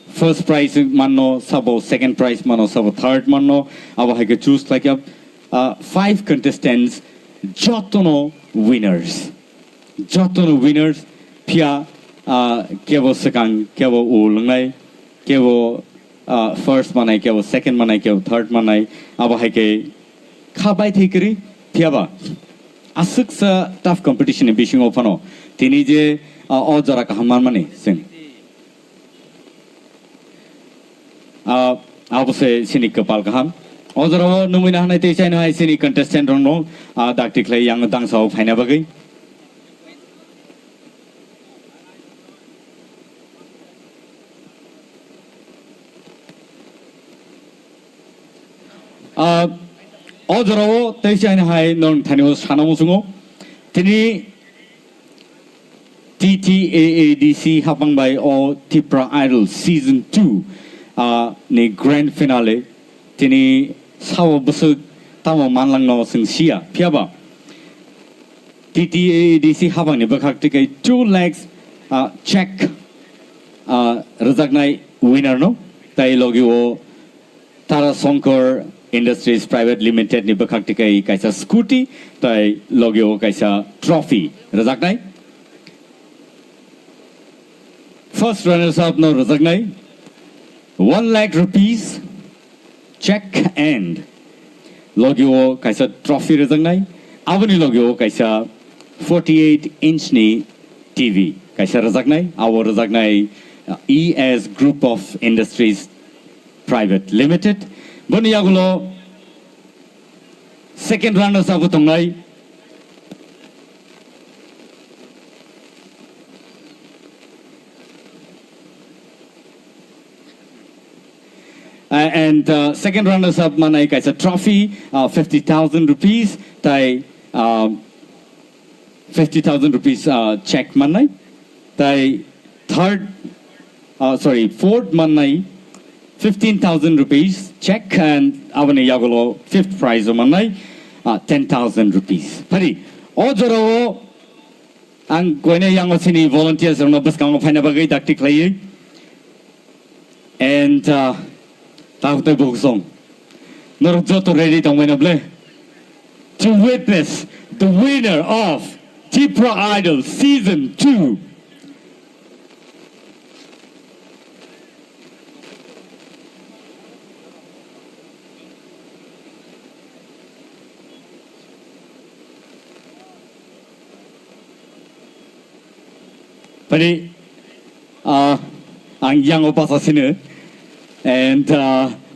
first prize manno sabo, second prize manno sabo, third manno abo haike choose like up 5 contestants jotono winners pia kebo second kebo ulangai kebo first manai kebo second manai kebo third manai abo haike khabai thikri thiaba asuk sa tough competition bishing ofano tini je ojara kahamar mani sing abose sini kepal kaham ojara numina hanai te chaino hai sini contestant rono dakti khlai yang dang sao phaina bagai ojara te chaino hai non thani sanamo sungo tini TTAADC habang by o Tipra Idol Season 2 ni grand finale tini sawo busuk tamo manlang no sing sia piaba TTAADC habang ni bakak tikai 2 lakhs check rezagnai winner no tai logi o Tara Sonkor Industries Private Limited ni bakak tikai kaisa scooty tai logi o kaisa trophy rezagnai first runners up no rezagnai 1 lakh rupees check and logio kaisa trophy rezagnai avani logio kaisa 48-inch ni TV kaisa rezagnai our rezagnai ES Group of Industries Private Limited boni yagulo second runners up tongai and second runners up manai kaisa trophy 50,000 rupees tai 50,000 rupees check manai tai fourth manai 15,000 rupees check and avani yagulo fifth prize manai 10,000 rupees pari ojoro ang goine yango sini volunteers no baskang phaina bagai dakti khlai and Taute Bogsong. Norjoto ready to win a play. To witness the winner of Tipra Idol Season 2. Pari ang yang opasasine and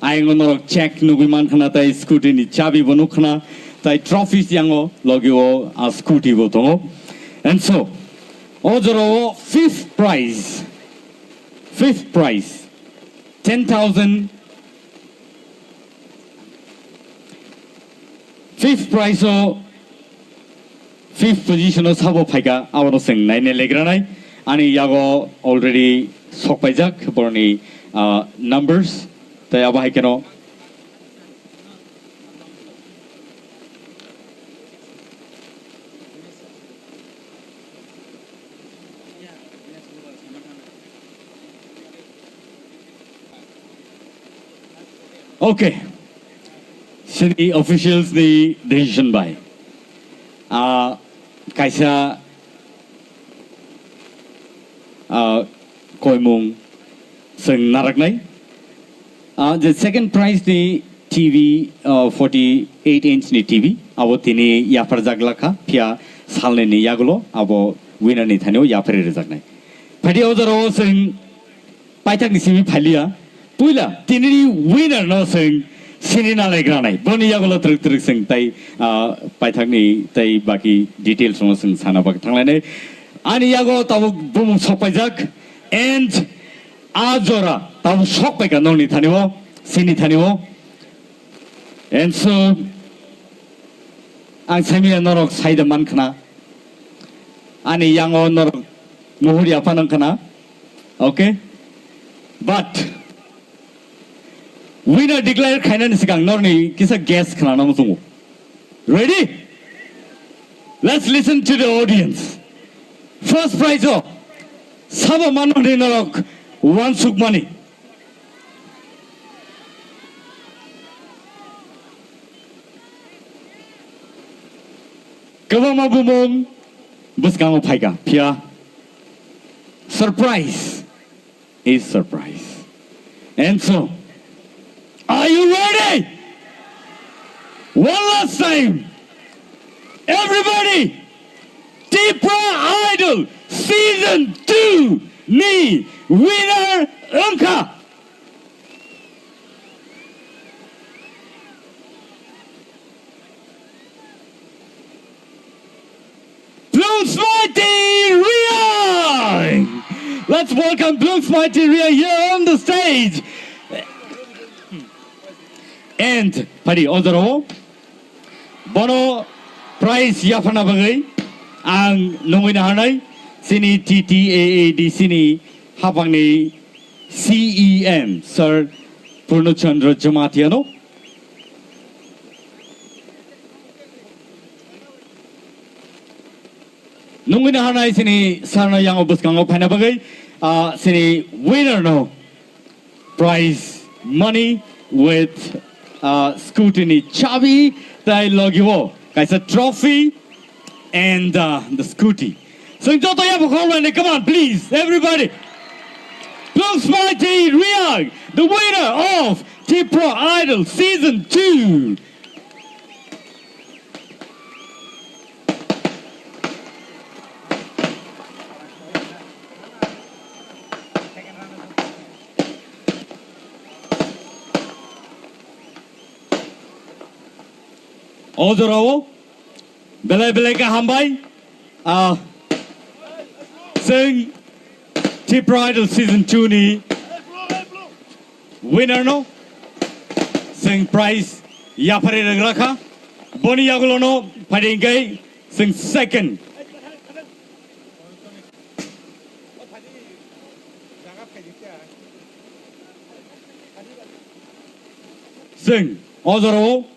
I'm gonna check nuguman khana tai scooty ni chabi bonu khana tai trophies yango logio a scooty botongo and so ojoro fifth prize 10,000 fifth prize o fifth position o sabo phaika awro sing nai ne legranai ani yago already sokpaijak borni numbers tai abai keno okay city officials the decision by kaisa koimung sing naraknai the second prize the TV 48-inch ni TV abo tini yapar jaglakha pia salne ni yagulo abo winner ni thanyo yapar rejagnai phadi ojaro sing paithak ni simi phalia puila tini winner no sing sinina legranai boni yagulo truk sing tai paithak ni tai baki details no sing sana bak thanglane ani yago tabu bum sopajak and Azora, tahu sok peka noni thaniwo, sini thaniwo, and so ang sami norok saida man kana, ani yango norok muhuri apa nang kana, okay, but winner declare kainan sikang norni kisa guess kana namu sungu, ready? Let's listen to the audience. First prize Saba manoni narok one sukmani. Kawama bumong buskango paiga pia. Surprise is surprise. And so, are you ready? One last time. Everybody, Tipra Idol Season 2 me winner Unka. Bloom's Mighty Ria! Let's welcome Bloom's Mighty Ria here on the stage. And Padi Odoro Bono Prize Yafana Bagai ang nungina hanay sini TTAAD sini habang ni CEM Sir Purnachandra Jamatiano nungina hanay sini sarna yang obus kang opana bagay sini winner no prize money with scrutiny chabi tai logiwo kaisa trophy and the scooty. So come on, please, everybody. Bloom's Mighty Riyadh, the winner of Tipra Idol Season 2. Odoro Belay ka hambay sing Tipra Idol Season 2 ni winner no sing prize yapare nagraka boni yagulo no padingay sing second sing Odoro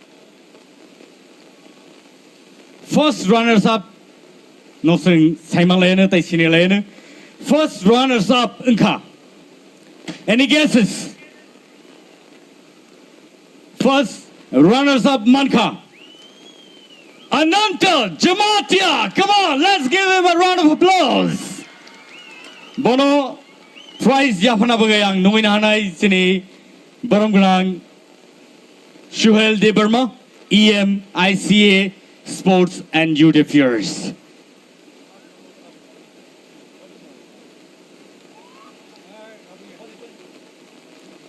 first runners up no sing Simon Lane tai sini Lane first runners up Unka. Any guesses? First runners up Manka. Ananta Jamatia. Come on, let's give him a round of applause. Bono prize Yafana Bagayang Nuina Hanai sini Baranggulang Shuhel De Burma EM ICA Sports and Youth Affairs.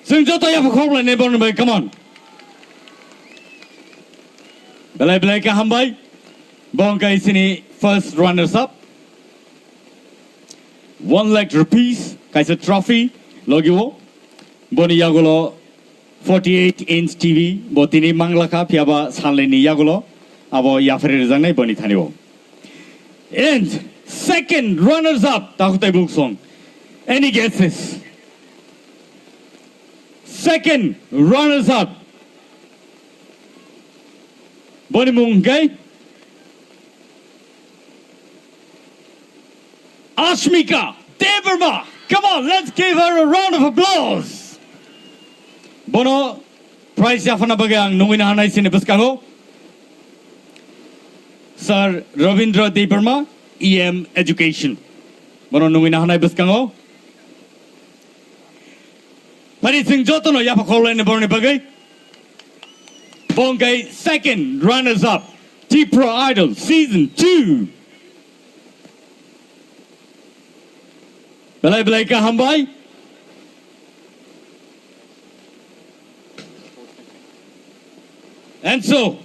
Sing Jota ya phokla ne bon bhai, come on. Belai ka hambai. Bong kai sini first runners up. 1 lakh rupees kaisa trophy logiwo. Boni yagulo 48-inch TV botini manglaka piaba sanleni yagulo. Abo yafere zanai boni thaniwo. And second runners up takutai book song. Any guesses? Second runners up Boni Mungai Ashmika Deverma. Come on, let's give her a round of applause. Bono prize Yafana Bagang Nungina Hanai sini buskango Sir Ravindra Deverma EM Education. Bono Nungina Hanai buskango Pari Singh Jotono Yapakola in the Borne Bagay. Bongay second runners up. Tipra Idol Season 2. Belay ka hambay. And so,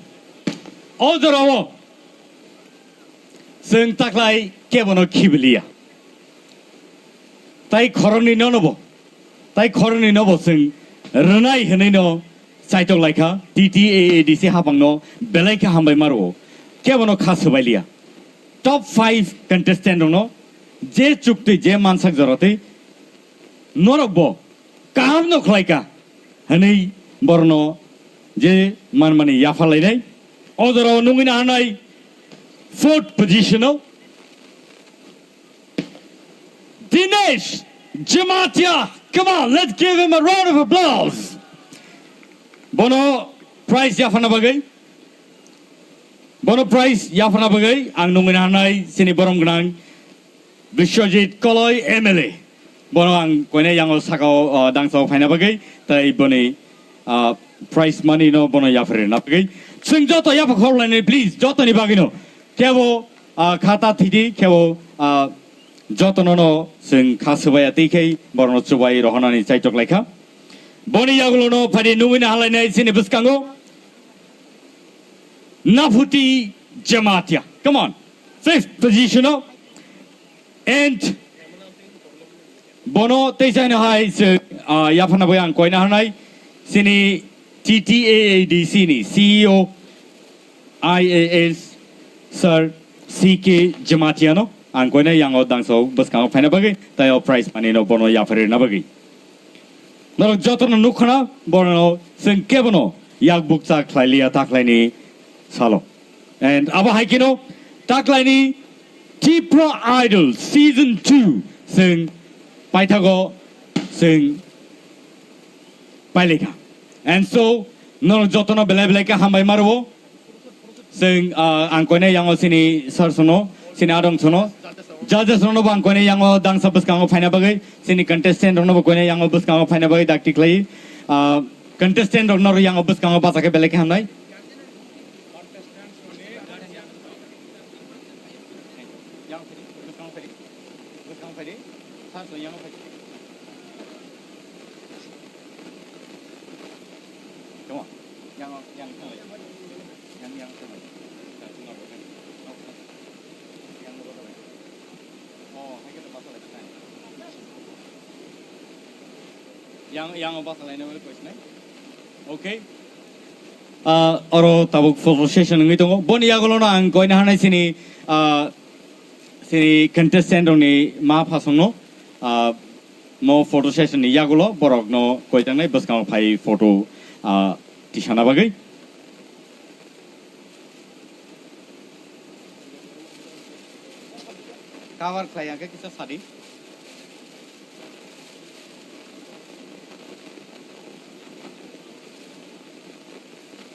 Odoro Sing Taklai Kevono Kibilia. Tai Koroni Nonobo. Tai Koroni Nobo Sing Renai Hanino Saito Laika TTAADC Hapangno Belaika Hambai Maro Kevono Kasubailia. Top 5 contestant no Je Chukti Je Mansak Zorote Norokbo Kahamno Klaika Hani Borno Je Manmani Yafalai Odoro Nungina Hanai 4th positional Dinesh Jamatia. Come on, let's give him a round of applause. Bono prize yafana bagai. Bono prize yafana bagai. Ang nominanay sini borong gnang Vishwajit Koloy MLA. Bono ang koine yang osakao dangso faina bagai. Tai boni prize money no bono yafre na bagai. Sing joto yafa khorlane please. Joto ni bagino. Kevo khata thidi kevo jotonono sing khasubaya tikei borno chubai rohanani chaitok laika. Boni yagulono phadi numina halainai sini buskango. Nafuti Jamatia. Come on. 5th position. And Bono Tesaino High Yafana Boyan Koina Hanai Sini TTAAD Sini CEO IAS Sir CK Jamatiano and Koina Yango Dangso Buskango Panabagi, Tayo Price Manino Bono Yafari Nabagi. No Jotono Nukana, Bono Sing Kevono, Yak Buksa Klailia Taklani Salo. And Abahakino Taklani T-Pro Idol Season 2 Sing Paitago Sing Pailika. And so no Jotono Beleka Hambai Marvo Sing Ankone Yango Sini Sarsono Sini Adong Sono Judges Rono Bankone Yango Dang Sabuskango Panabagay Sini contestant Rono Kone Yango Buskango Panabagay Dactically contestant Rono Yango Buskango Pasaka Beleka Hamai. Yang about the line of question. Okay. Oro tabuk photo session ngito. Boni yagolona ang koina hanay sini sini contestant oni ma pasonno mo photo session ni yagulo borok no koitang nai buskang phai photo tishana bagai. Cover kaya ke kisa sadi.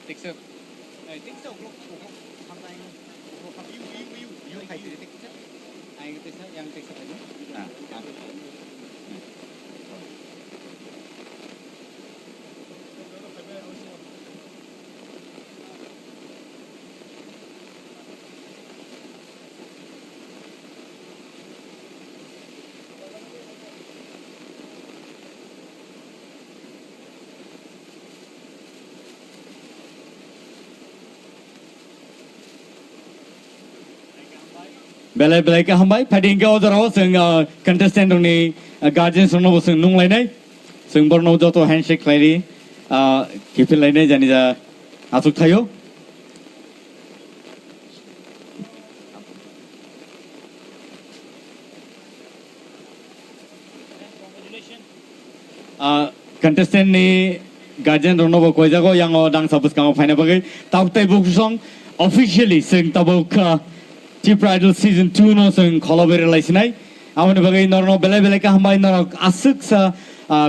Take so. I think so. You hai dire take so. Ai take so yang take so aja. Belai belai ke hambai phading ke odaro sing contestant ni guardian sono sing nung lainai sing borno joto handshake laini kipil lainai jani ja asuk thayo contestant ni guardian rono bo koi jago yang dang sabus kang phaina bagai tautai buksong officially sing tabuk T-Pro Idol Season 2 no sing collaborate laisinai amane bagai norno belai belai ka hambai nor asuk sa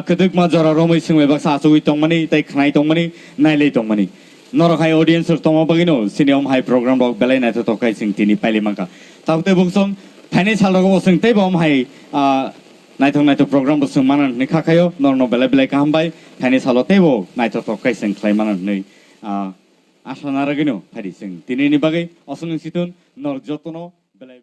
keduk ma jora romoi sing webak sa asui tongmani tai khnai tongmani nailei tongmani nor khai audience tongma bagai no siniom hai program rok belai nai to kai sing tini paili mangka taute buksong phane sal rok sing tai bom hai nai to program busung manan ni khakayo norno belai belai ka hambai phane salo tebo nai to kai sing klai manan nei Asana ragino, Paddy sing. Tinini bagay, osong situn, nor jotono, belay.